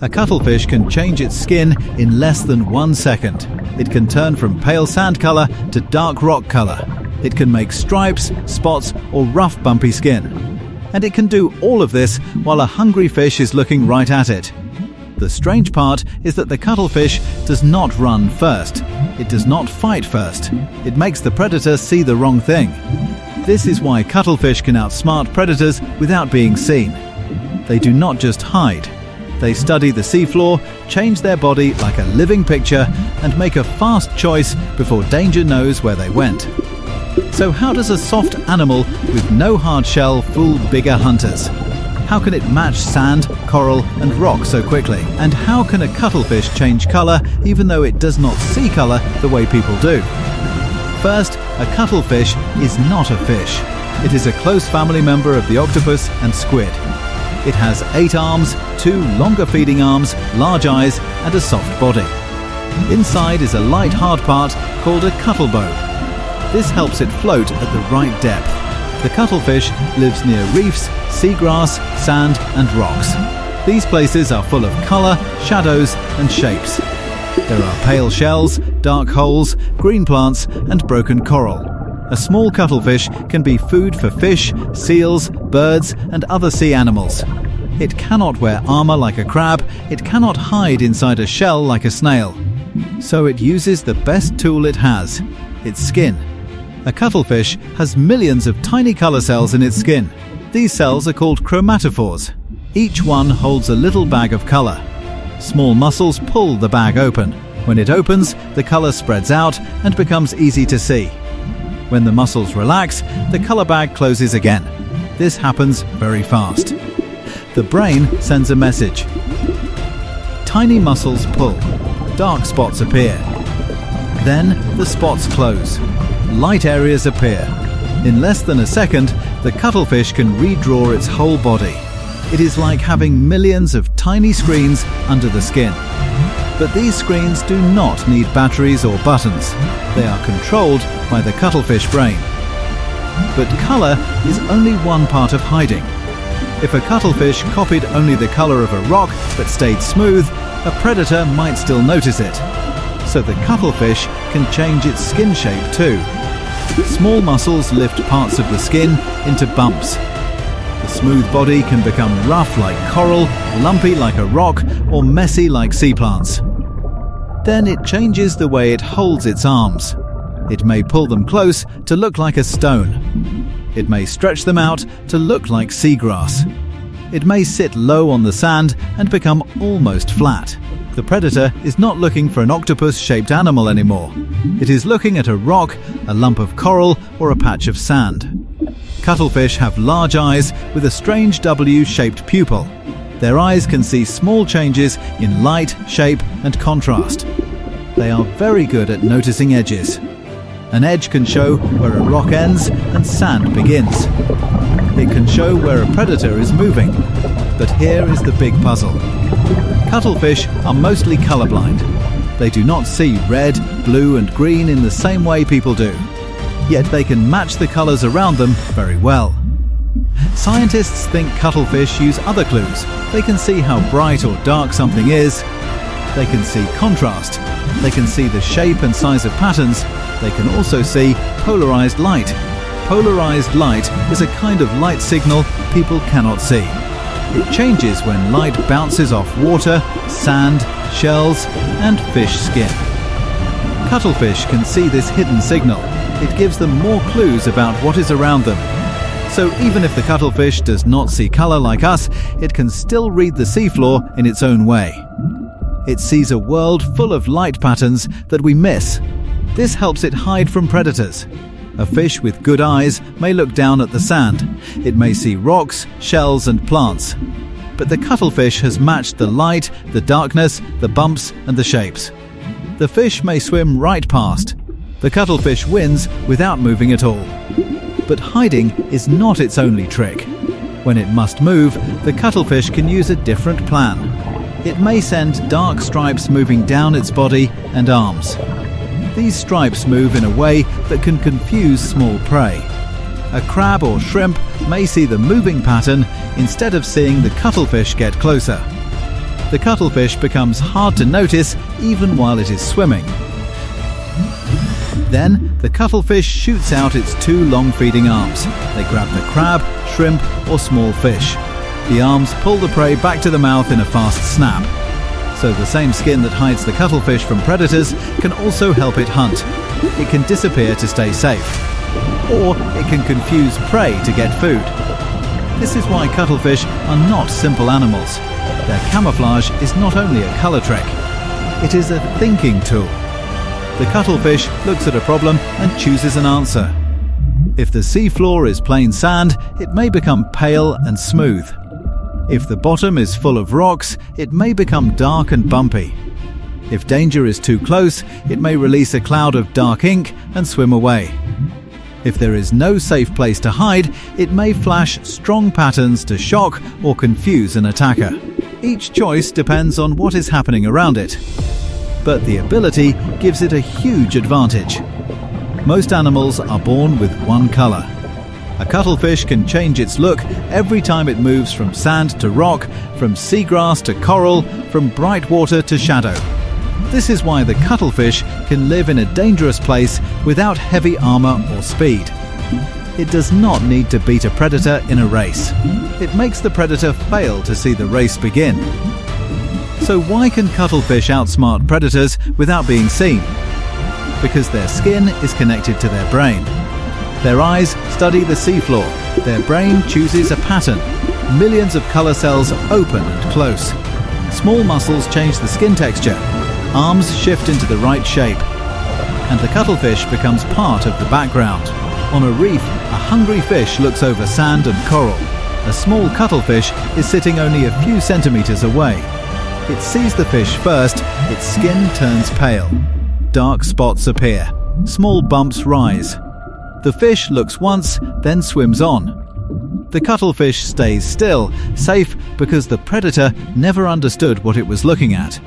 A cuttlefish can change its skin in less than 1 second. It can turn from pale sand color to dark rock color. It can make stripes, spots, or rough bumpy skin. And it can do all of this while a hungry fish is looking right at it. The strange part is that the cuttlefish does not run first. It does not fight first. It makes the predator see the wrong thing. This is why cuttlefish can outsmart predators without being seen. They do not just hide. They study the seafloor, change their body like a living picture, and make a fast choice before danger knows where they went. So how does a soft animal with no hard shell fool bigger hunters? How can it match sand, coral, and rock so quickly? And how can a cuttlefish change color even though it does not see color the way people do? First, a cuttlefish is not a fish. It is a close family member of the octopus and squid. It has 8 arms, 2 longer feeding arms, large eyes, and a soft body. Inside is a light hard part called a cuttlebone. This helps it float at the right depth. The cuttlefish lives near reefs, seagrass, sand, and rocks. These places are full of color, shadows, and shapes. There are pale shells, dark holes, green plants, and broken coral. A small cuttlefish can be food for fish, seals, birds, and other sea animals. It cannot wear armor like a crab, it cannot hide inside a shell like a snail. So it uses the best tool it has, its skin. A cuttlefish has millions of tiny color cells in its skin. These cells are called chromatophores. Each one holds a little bag of color. Small muscles pull the bag open. When it opens, the color spreads out and becomes easy to see. When the muscles relax, the color bag closes again. This happens very fast. The brain sends a message. Tiny muscles pull. Dark spots appear. Then the spots close. Light areas appear. In less than a second, the cuttlefish can redraw its whole body. It is like having millions of tiny screens under the skin. But these screens do not need batteries or buttons. They are controlled by the cuttlefish brain. But color is only one part of hiding. If a cuttlefish copied only the color of a rock but stayed smooth, a predator might still notice it. So the cuttlefish can change its skin shape too. Small muscles lift parts of the skin into bumps. The smooth body can become rough like coral, lumpy like a rock, or messy like sea plants. Then it changes the way it holds its arms. It may pull them close to look like a stone. It may stretch them out to look like seagrass. It may sit low on the sand and become almost flat. The predator is not looking for an octopus-shaped animal anymore. It is looking at a rock, a lump of coral, or a patch of sand. Cuttlefish have large eyes with a strange W-shaped pupil. Their eyes can see small changes in light, shape, and contrast. They are very good at noticing edges. An edge can show where a rock ends and sand begins. It can show where a predator is moving. But here is the big puzzle. Cuttlefish are mostly colorblind. They do not see red, blue, and green in the same way people do. Yet they can match the colors around them very well. Scientists think cuttlefish use other clues. They can see how bright or dark something is. They can see contrast. They can see the shape and size of patterns. They can also see polarized light. Polarized light is a kind of light signal people cannot see. It changes when light bounces off water, sand, shells, and fish skin. Cuttlefish can see this hidden signal. It gives them more clues about what is around them. So even if the cuttlefish does not see color like us, it can still read the seafloor in its own way. It sees a world full of light patterns that we miss. This helps it hide from predators. A fish with good eyes may look down at the sand. It may see rocks, shells, and plants. But the cuttlefish has matched the light, the darkness, the bumps, and the shapes. The fish may swim right past. The cuttlefish wins without moving at all. But hiding is not its only trick. When it must move, the cuttlefish can use a different plan. It may send dark stripes moving down its body and arms. These stripes move in a way that can confuse small prey. A crab or shrimp may see the moving pattern instead of seeing the cuttlefish get closer. The the cuttlefish becomes hard to notice even while it is swimming. Then, the cuttlefish shoots out its two long feeding arms. They grab the crab, shrimp, or small fish. The arms pull the prey back to the mouth in a fast snap. So the same skin that hides the cuttlefish from predators can also help it hunt. It can disappear to stay safe. Or it can confuse prey to get food. This is why cuttlefish are not simple animals. Their camouflage is not only a colour trick. It is a thinking tool. The cuttlefish looks at a problem and chooses an answer. If the seafloor is plain sand, it may become pale and smooth. If the bottom is full of rocks, it may become dark and bumpy. If danger is too close, it may release a cloud of dark ink and swim away. If there is no safe place to hide, it may flash strong patterns to shock or confuse an attacker. Each choice depends on what is happening around it. But the ability gives it a huge advantage. Most animals are born with one colour. A cuttlefish can change its look every time it moves from sand to rock, from seagrass to coral, from bright water to shadow. This is why the cuttlefish can live in a dangerous place without heavy armour or speed. It does not need to beat a predator in a race. It makes the predator fail to see the race begin. So why can cuttlefish outsmart predators without being seen? Because their skin is connected to their brain. Their eyes study the seafloor. Their brain chooses a pattern. Millions of colour cells open and close. Small muscles change the skin texture. Arms shift into the right shape. And the cuttlefish becomes part of the background. On a reef, a hungry fish looks over sand and coral. A small cuttlefish is sitting only a few centimetres away. It sees the fish first, its skin turns pale. Dark spots appear. Small bumps rise. The fish looks once, then swims on. The cuttlefish stays still, safe because the predator never understood what it was looking at.